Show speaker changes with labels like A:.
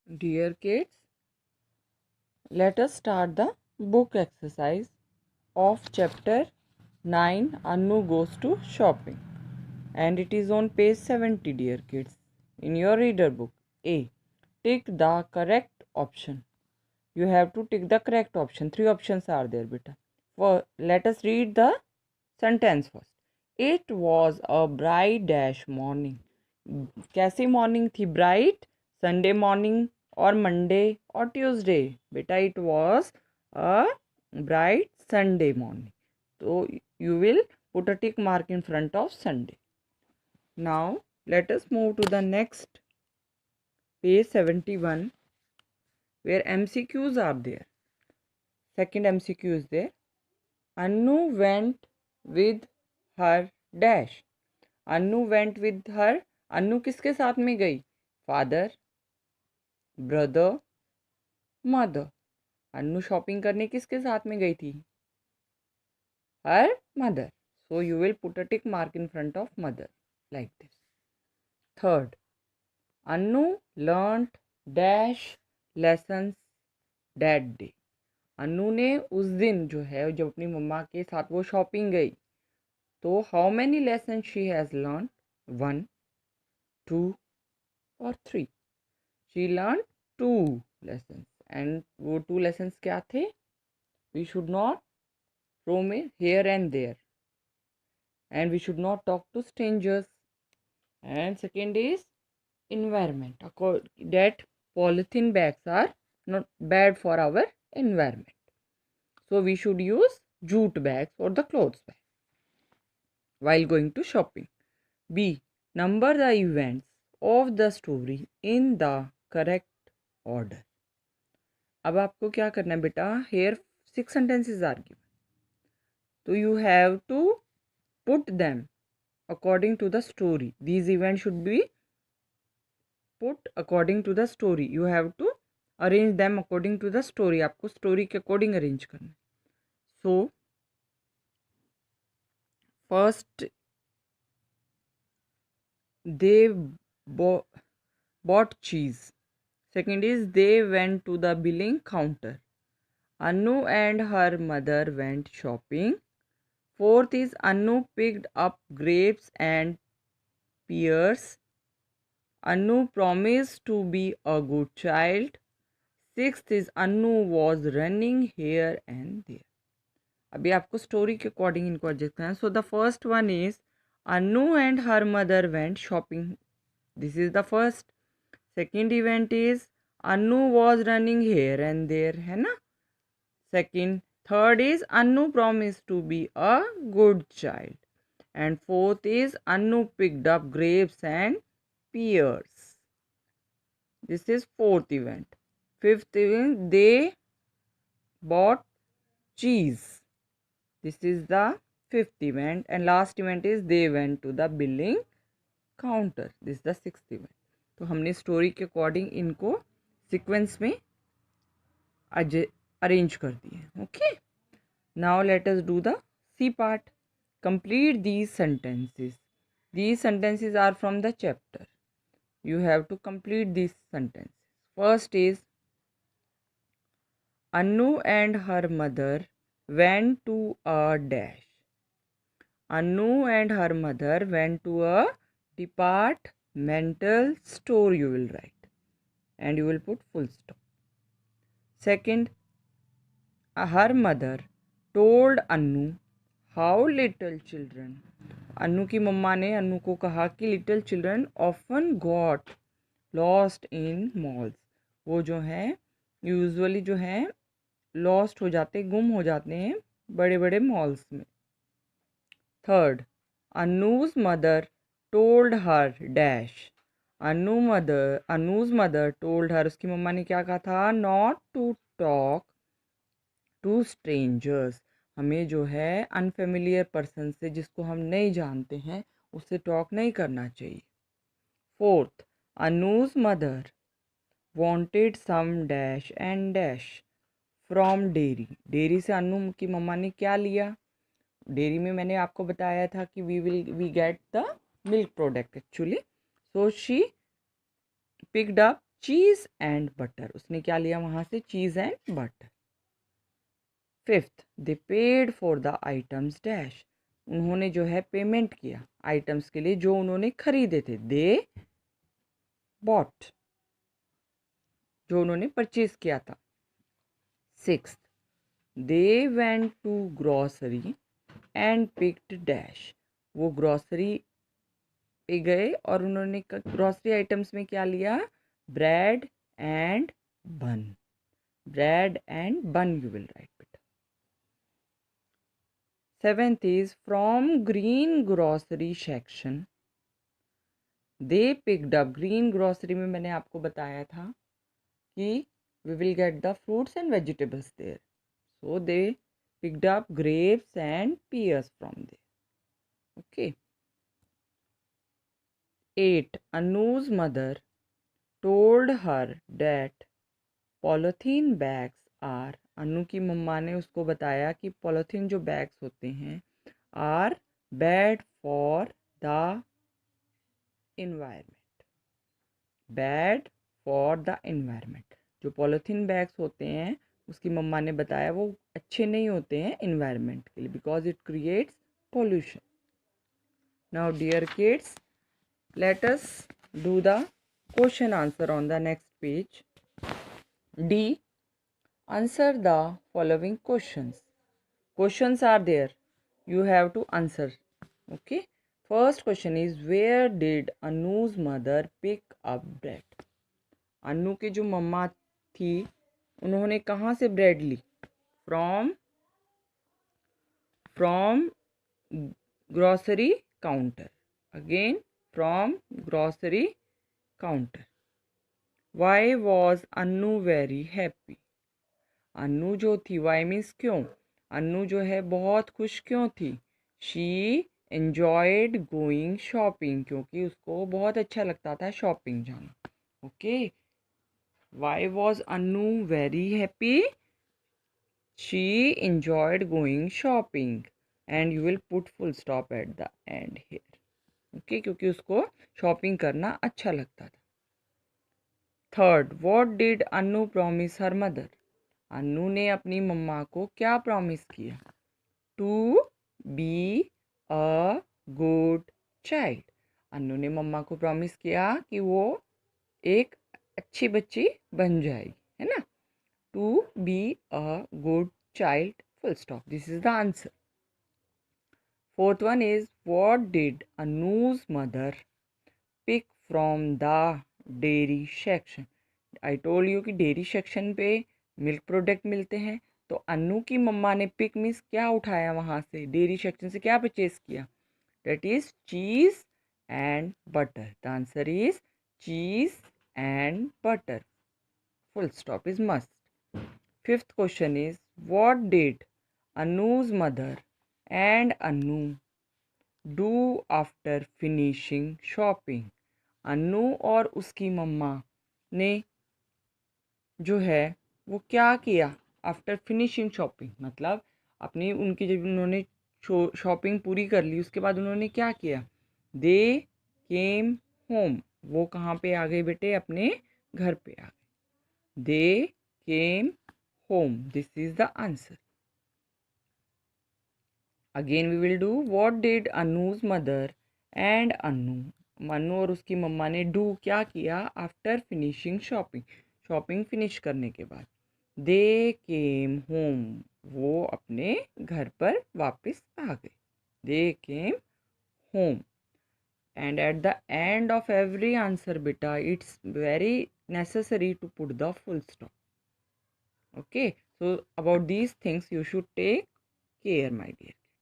A: Dear kids, let us start the book exercise of chapter 9 Annu Goes to Shopping, and it is on page 70, dear kids. In your reader book, A. Tick the correct option. You have to tick the correct option. 3 options are there, beta. Let us read the sentence first. It was a bright dash morning. कैसी morning थी? Bright Sunday morning और Monday और Tuesday? बेटा it was a bright Sunday morning, तो you will put a tick mark in front of Sunday. Now let us move to the next page 71 where MCQs are there. Second MCQ is there. Annu went with her dash. Annu went with her. Annu किसके साथ में गई? Father, brother, mother. Annu shopping करने किसके साथ में गई थी? Her mother. So you will put a tick mark in front of mother like this. Third, Annu learnt dash lessons that day. Annu ने उस दिन जो है जब अपनी मम्मा के साथ वो शॉपिंग गई तो how many lesson she has learn? 1, 2 और 3. शी लर्न 2 लेसन्स एंड वो 2 लेसन्स क्या थे? We should not roam here and there, and we should not talk to strangers. And second is environment. That polythene bags are not bad for our environment, so we should use jute bags or the clothes bag while going to shopping. B. Number the events of the story in the correct order. अब आपको क्या करना है बेटा? Here 6 sentences are given, so you have to put them according to the story. These events should be put according to the story. You have to arrange them according to the story. आपको story के according arrange करना है. So first they bought cheese. Second is they went to the billing counter. Annu and her mother went shopping. Fourth is Annu picked up grapes and pears. Annu promised to be a good child. Sixth is Annu was running here and there. अभी आपको story के according इनको adjust करना है. So the first one is Annu and her mother went shopping. This is the first. Second event is Annu was running here and there, है ना? Second. Third is Annu promise to be a good child. And fourth is Annu picked up grapes and pears. This is fourth event. Fifth event, they bought cheese. This is the fifth event. And last event is they went to the billing counter. This is the sixth event. तो हमने story के according इनको sequence में arrange कर दिए. Okay, now let us do the C part. Complete these sentences. These sentences are from the chapter. You have to complete these sentences. First is Annu and her mother went to a dash. Annu and her mother went to a departmental store, you will write, and you will put full stop. Second, her mother told Annu how little children. Annu की मम्मा ने अन्नू को कहा कि little children often got lost in malls. वो जो हैं usually जो हैं लॉस्ट हो जाते, गुम हो जाते हैं बड़े बड़े मॉल्स में. Third, Annu's mother told her dash. Annu's mother told her, उसकी मम्मा ने क्या कहा था? Not to talk to strangers. हमें जो है अनफेमिलियर पर्सन से, जिसको हम नहीं जानते हैं, उससे टॉक नहीं करना चाहिए. Fourth, Annu's mother wanted some dash and dash from dairy. Dairy से अन्नू की मम्मा ने क्या लिया? डेयरी में मैंने आपको बताया था कि we get the milk product actually. So she picked up cheese and butter, उसने क्या लिया वहाँ से, cheese and butter. Fifth, they paid for the items dash, उन्होंने जो है पेमेंट किया आइटम्स के लिए जो उन्होंने खरीदे थे, दे बॉट, जो उन्होंने परचेज किया था। Sixth, they went to grocery and picked dash, वो ग्रॉसरी पे गए और उन्होंने ग्रॉसरी आइटम्स में क्या लिया, bread and bun, bread and bun you will write बेटा। Seventh is from green grocery section they picked up, green grocery में मैंने आपको बताया था कि we will get the fruits and vegetables there, so they picked up grapes and pears from there. Okay. 8. Anu's mother told her that polythene bags are, अनु की मम्मा ने उसको बताया कि पॉलीथीन जो बैग्स होते हैं are bad for the environment, bad for the environment, जो polythene bags होते हैं उसकी मम्मा ने बताया वो अच्छे नहीं होते हैं इन्वायरमेंट के लिए, because it creates pollution. Now dear kids, let us do the question answer on the next page. D. Answer the following questions. Questions are there. You have to answer. Okay. First question is, where did Anu's mother pick up bread? Anu की जो mamma थी उन्होंने कहाँ से bread ली? From grocery counter. Again, from grocery counter. Why was Annu very happy? Annu जो थी, Y means क्यों, अन्नू जो है बहुत खुश क्यों थी? शी एन्जॉयड गोइंग शॉपिंग, क्योंकि उसको बहुत अच्छा लगता था शॉपिंग जाना। Okay, why was Annu very happy? She enjoyed going shopping and you will put full stop at the end here. Okay, क्योंकि उसको शॉपिंग करना अच्छा लगता था। Third, what did Annu promise her mother? Annu ने अपनी मम्मा को क्या प्रॉमिस किया? To be a good child, Annu ने मम्मा को प्रॉमिस किया कि वो एक अच्छी बच्ची बन जाएगी, है ना? To be a good child, full stop, this is the answer. Fourth one is, what did Annu's mother pick from the dairy section? I told you कि डेयरी सेक्शन पे मिल्क प्रोडक्ट मिलते हैं, तो अन्नू की मम्मा ने पिक मीन्स क्या उठाया वहाँ से, डेयरी सेक्शन से क्या परचेज किया? That is cheese and butter. The answer is cheese and butter, full stop is must. Fifth question is, what did Annu's mother and Annu do after finishing shopping? Annu और उसकी मम्मा ने जो है वो क्या किया आफ्टर फिनिशिंग शॉपिंग, मतलब अपनी उनकी जब उन्होंने शॉपिंग पूरी कर ली उसके बाद उन्होंने क्या किया? दे केम होम, वो कहाँ पे आ गए बेटे? अपने घर पे आ गए। They came home, this is the answer. Again we will do, what did Annu's mother and Annu और उसकी मम्मा ने डू क्या किया after finishing shopping, shopping finish करने के बाद? दे केम होम, वो अपने घर पर वापस आ गए। They came home. And at the end of every answer बेटा, it's very necessary to put the full stop. Okay, so about these things you should take care, my dear.